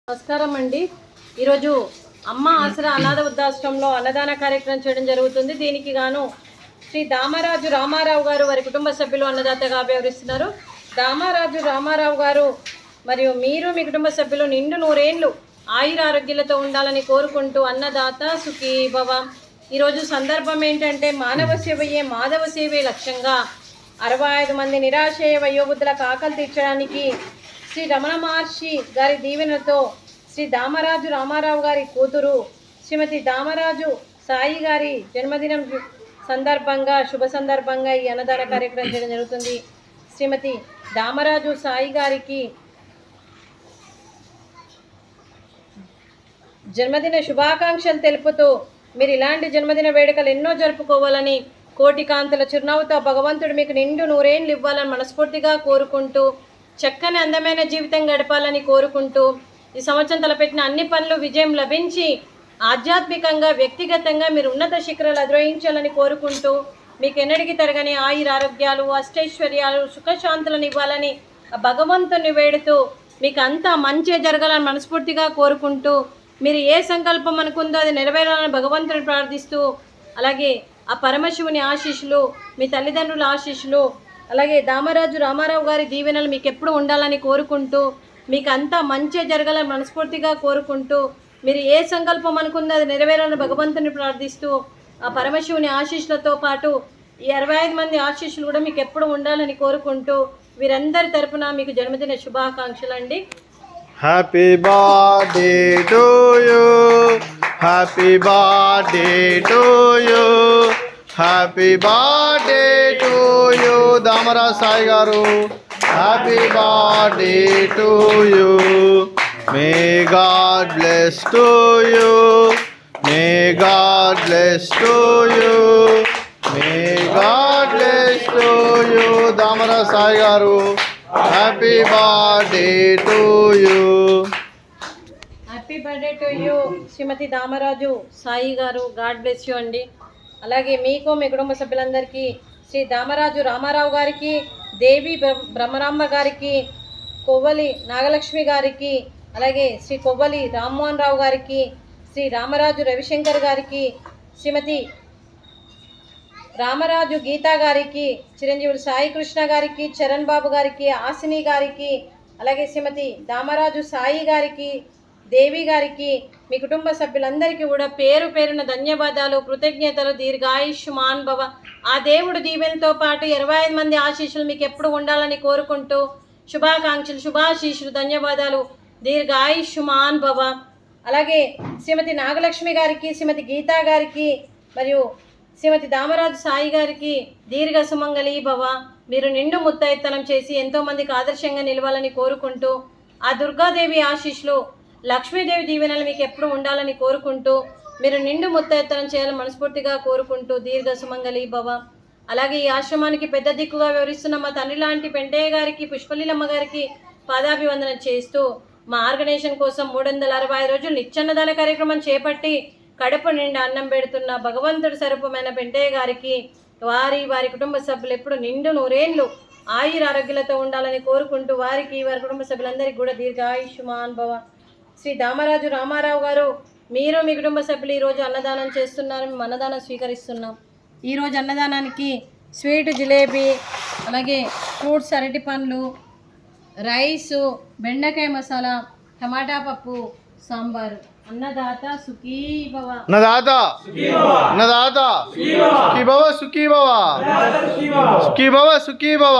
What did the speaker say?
నమస్కారం అండి. ఈరోజు అమ్మ ఆసరా అనాథ వృద్ధాశ్రమంలో అన్నదాన కార్యక్రమం చేయడం జరుగుతుంది. దీనికి గాను శ్రీ దామరాజు రామారావు గారు వారి కుటుంబ సభ్యులు అన్నదాతగా వ్యవహరిస్తున్నారు. దామరాజు రామారావు గారు మరియు మీరు మీ కుటుంబ సభ్యులు నిండు నూరేళ్లు ఆయుర ఆరోగ్యాలతో ఉండాలని కోరుకుంటూ అన్నదాత సుఖీ భవ. ఈరోజు సందర్భం ఏంటంటే మానవ సేవయే మాధవ సేవే లక్ష్యంగా 65 మంది నిరాశయ వయోవృద్ధులకు ఆకలి తీర్చడానికి శ్రీ రమణ మహర్షి గారి దీవెనతో శ్రీ దామరాజు రామారావు గారి కూతురు శ్రీమతి దామరాజు సాయి గారి జన్మదినం సందర్భంగా శుభ సందర్భంగా ఈ అన్నదాన కార్యక్రమం చేయడం జరుగుతుంది. శ్రీమతి దామరాజు సాయి గారికి జన్మదిన శుభాకాంక్షలు తెలుపుతూ మీరు ఇలాంటి జన్మదిన వేడుకలు ఎన్నో జరుపుకోవాలని, కోటి కాంతుల చిరునవ్వుతో భగవంతుడు మీకు నిండు నూరేళ్ళు ఇవ్వాలని మనస్ఫూర్తిగా కోరుకుంటూ, చక్కని అందమైన జీవితం గడపాలని కోరుకుంటూ, ఈ సంవత్సరం తలపెట్టిన అన్ని పనులు విజయం లభించి ఆధ్యాత్మికంగా వ్యక్తిగతంగా మీరు ఉన్నత శిఖరాలు అధిరోహించాలని కోరుకుంటూ, మీకు ఎన్నడికి తరగని ఆయుర ఆరోగ్యాలు అష్టైశ్వర్యాలు సుఖశాంతులను ఇవ్వాలని భగవంతుని వేడుతూ మీకు అంతా మంచి జరగాలని మనస్ఫూర్తిగా కోరుకుంటూ, మీరు ఏ సంకల్పం అనుకుందో అది నెరవేరాలని భగవంతుని ప్రార్థిస్తూ, అలాగే ఆ పరమశివుని ఆశీస్సులు, మీ తల్లిదండ్రుల ఆశీస్సులు, అలాగే దామరాజు రామారావు గారి దీవెనలు మీకు ఎప్పుడు ఉండాలని కోరుకుంటూ, మీకు అంతా మంచి జరగాలని మనస్ఫూర్తిగా కోరుకుంటూ, మీరు ఏ సంకల్పం అనుకుందో అది నెరవేరాలని భగవంతుని ప్రార్థిస్తూ, ఆ పరమశివుని ఆశీస్సులతో పాటు ఈ 65 మంది ఆశీస్సులు కూడా మీకు ఎప్పుడు ఉండాలని కోరుకుంటూ, వీరందరి తరపున మీకు జన్మదిన శుభాకాంక్షలు అండి. Happy birthday to you, happy birthday to you, happy birthday to you Damaraj Sai గారు. Happy birthday to you. May God bless to you, may God bless to you, may God bless to you Damaraj Sai గారు. Happy birthday to you. Happy birthday to you Shrimati Damaraju Sai గారు. God bless you అండి. అలాగే మీకు మీ కుటుంబ సభ్యులందరికీ శ్రీ దామరాజు రామారావు గారికి, దేవి బ్రహ్మరాంబ గారికి, కొవ్వలి నాగలక్ష్మి గారికి, అలాగే శ్రీ కొవ్వలి రామ్మోహన్ రావు గారికి, శ్రీ రామరాజు రవిశంకర్ గారికి, శ్రీమతి రామరాజు గీతా గారికి, చిరంజీవులు సాయి కృష్ణ గారికి, చరణ్ బాబు గారికి, ఆసిని గారికి, అలాగే శ్రీమతి దామరాజు సాయి గారికి, దేవి గారికి, మీ కుటుంబ సభ్యులందరికీ కూడా పేరు పేరున ధన్యవాదాలు, కృతజ్ఞతలు. దీర్ఘాయుష్మాన్ భవ. ఆ దేవుడు దీవెనతో పాటు 25 మంది ఆశీస్సులు మీకు ఎప్పుడు ఉండాలని కోరుకుంటూ, శుభాకాంక్షలు, శుభాశీస్సులు, ధన్యవాదాలు. దీర్ఘాయుష్మాన్ భవ. అలాగే శ్రీమతి నాగలక్ష్మి గారికి, శ్రీమతి గీతా గారికి మరియు శ్రీమతి దామరాజు సాయి గారికి దీర్ఘ సుమంగళి భవ. మీరు నిండు ముత్తైత్తనం చేసి ఎంతోమందికి ఆదర్శంగా నిలవాలని కోరుకుంటూ, ఆ దుర్గాదేవి ఆశీస్సులు, లక్ష్మీదేవి దీవెనలు మీకు ఎప్పుడు ఉండాలని కోరుకుంటూ, మీరు నిండు ముత్తైత్తనం చేయాలని మనస్ఫూర్తిగా కోరుకుంటూ దీర్ఘ సుమంగళి భవ. అలాగే ఈ ఆశ్రమానికి పెద్ద దిక్కుగా వ్యవహరిస్తున్న మా తండ్రి లాంటి పెంటయ్య గారికి, పుష్పలీలమ్మ గారికి పాదాభివందన చేస్తూ, మా ఆర్గనైజేషన్ కోసం 365 రోజులు నిత్యాన్నదాన కార్యక్రమం చేపట్టి కడుపు నిండా అన్నం పెడుతున్న భగవంతుడి స్వరూపమైన పెంటయ్య గారికి, వారి కుటుంబ సభ్యులు ఎప్పుడు నిండు నూరేళ్ళు ఆయుర ఆరోగ్యాలతో ఉండాలని కోరుకుంటూ, వారికి వారి కుటుంబ సభ్యులందరికీ కూడా దీర్ఘాయుష్మాన్ భవ. శ్రీ దామరాజు రామారావు గారు, మీరు మీ కుటుంబ సభ్యులు ఈరోజు అన్నదానం చేస్తున్నారు. మేము అన్నదానం స్వీకరిస్తున్నాం. ఈరోజు అన్నదానానికి స్వీట్ జిలేబీ, అలాగే ఫ్రూట్స్ అరటి పండ్లు, రైసు, బెండకాయ మసాలా, టమాటా పప్పు, సాంబారు. అన్నదాత సుఖీ భవ. అన్నదాత అన్నదాత సుఖీ భవ, సుఖీ భవ, సుఖీ భవ, సుఖీ భవ.